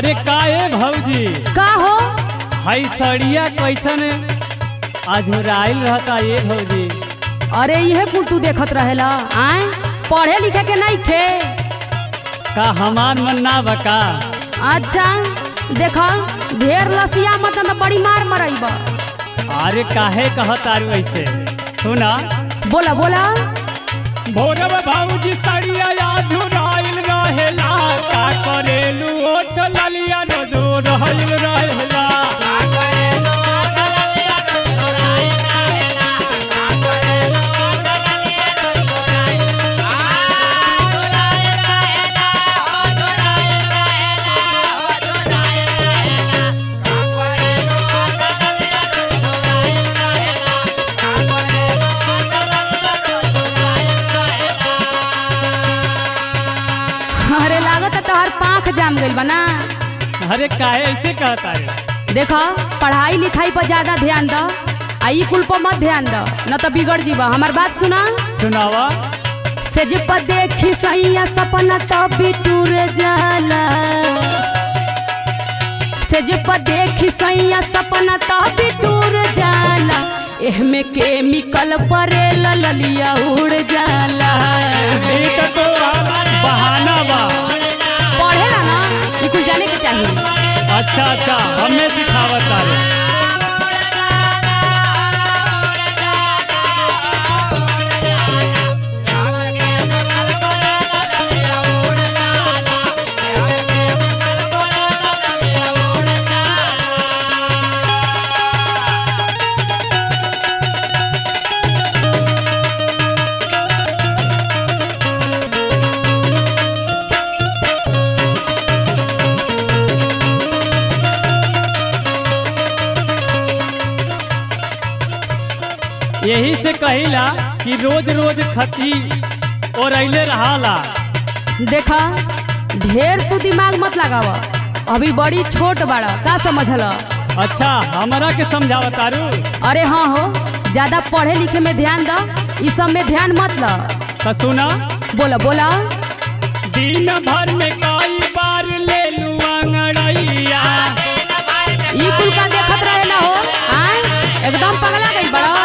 अरे का ए भौजी का हो? हई सड़िया कैसन अझुराइल रहता ये भौजी। अरे यह कुल तू देखत रहेला आए पढ़े लिखे के नहीं खे। का हमार मन ना बका। अच्छा देखा ढेर लसिया मत न बड़ी मार मरईब। अरे काहे कहत आरू ऐसे सुना। बोला बोला। भोरब भौजी सड़िया अझुराइल रहेला का करेलू ओठ ललिया रोजो रहल रहेला। अरे लागत है तोहर पाँख जाम गइल बना। अरे काहे ऐसे कहता है। देखा पढ़ाई लिखाई पर ज्यादा ध्यान दो आई कुल पर मत ध्यान दो न तो बिगड़ जीवा। हमार बात सुना। सुनावा। सेज पर देखी सैया सपना तभी टूर जाला। सेज पर देखी सैया सपना तभी टूर जाला। एहमे केमिकल परे ललिया उड़ जाला। तो बहाना बा। पढ़ेला ना ये कुछ जाने के चाहिए। अच्छा अच्छा हमें सिखावत तारे। यही से कहिला कि रोज रोज खती और अइले रहाला। देखा ढेर तू दिमाग मत लगावा अभी बड़ी छोट बाड़ा का समझल। अच्छा हमरा के समझावत तारू। अरे हाँ हो ज्यादा पढ़े लिखे में ध्यान दो इस सब में ध्यान मत ला। तो सुना। बोला बोला। दिन भर में कई बार ले लू अंगड़ैया। ई कुल का देखत रहेला हो आए एकदम पगला गई बड़ा।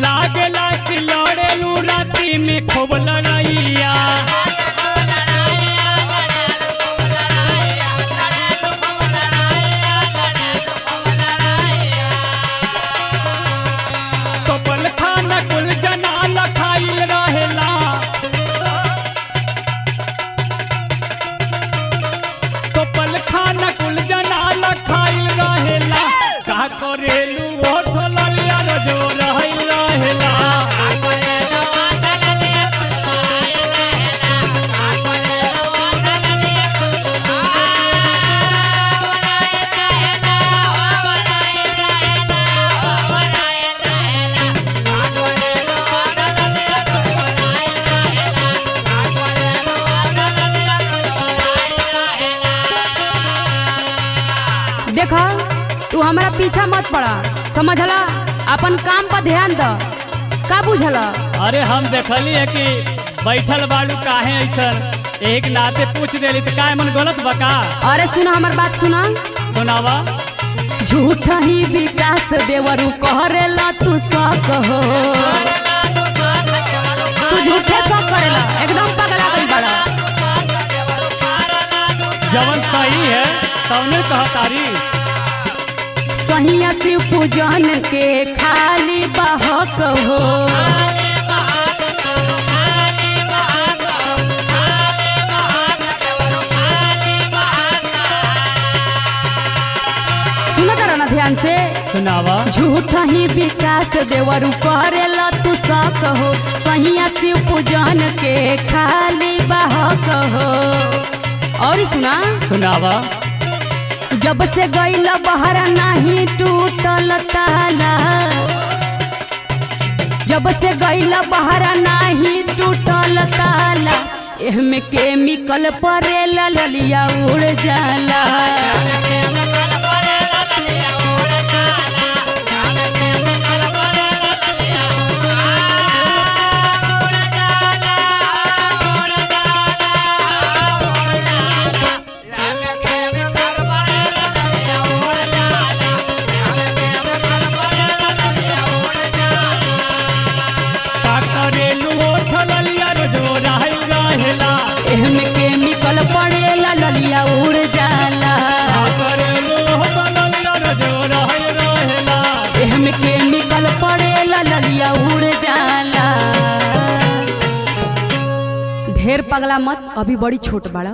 लागेला कि लड़े लू राती में खूब लड़ैया। कपल खाना कुल जना लखाइल रहेला। कपल खाना कुल जना लखाइल रहेला। का करेलू ओठ ललिया रोजो रहल रहेला। देखा तू हमारा पीछा मत पड़ा समझला। अपन काम पर ध्यान द का बुझला। अरे हम देखली है कि बैठल बालू काहे ऐसन एक नाते पूछ देली तो काहे मन गलत बका। अरे सुना हमार बात सुना। सुनावा। झूठ ही विकास देवरू करेला तू शक हो। तू झूठे सब करेला एकदम पगला गई बड़ा। जवन सही है तवने कहतारी। सहिया शिव पूजन के खाली बहक हो। सुनत रहना ध्यान से। सुनावा। झूठ ही विकास देवरू करेला तू शक हो। सहिया शिव पूजन के खाली बहक हो। और सुना। सुनावा। जब से गईला बहरा नहीं टूटल ताला। जब से गईला बहरा नहीं टूटल ताला। एहमे केमिकल परेला ललिया उड़ जाला। पगला मत, अभी बड़ी छोट बड़ा।